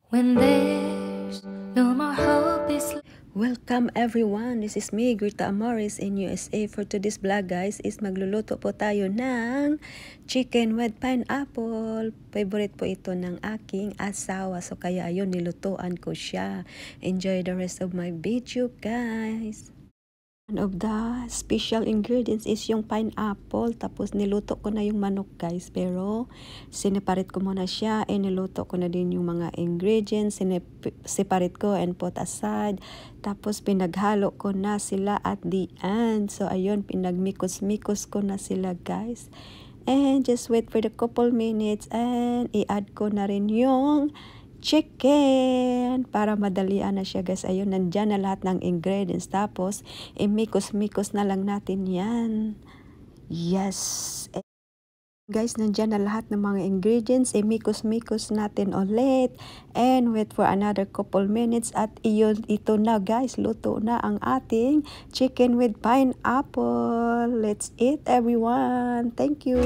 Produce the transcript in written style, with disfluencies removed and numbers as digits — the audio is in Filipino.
When there's no more hope is Welcome everyone, this is me, Grita Amoris in USA. For today's vlog guys is magluluto po tayo ng chicken with pineapple. Favorite po ito ng aking asawa, so kaya ayun, nilutuan ko siya. Enjoy the rest of my video guys. One of the special ingredients is yung pineapple. Tapos niluto ko na yung manok guys. Pero sineparate ko muna siya. Niluto ko na din yung mga ingredients. Separate ko and put aside. Tapos pinaghalo ko na sila at the end. So ayun, pinagmikos-mikos ko na sila guys. And just wait for the couple minutes. And i-add ko na rin yung chicken para madalian na siya guys. Ayun, nandyan na lahat ng ingredients. Tapos imikos-mikos na lang natin yan. Yes guys, nandyan na lahat ng mga ingredients. Imikos-mikos natin ulit and wait for another couple minutes. At iyon, ito na guys, luto na ang ating chicken with pineapple. Let's eat everyone. Thank you.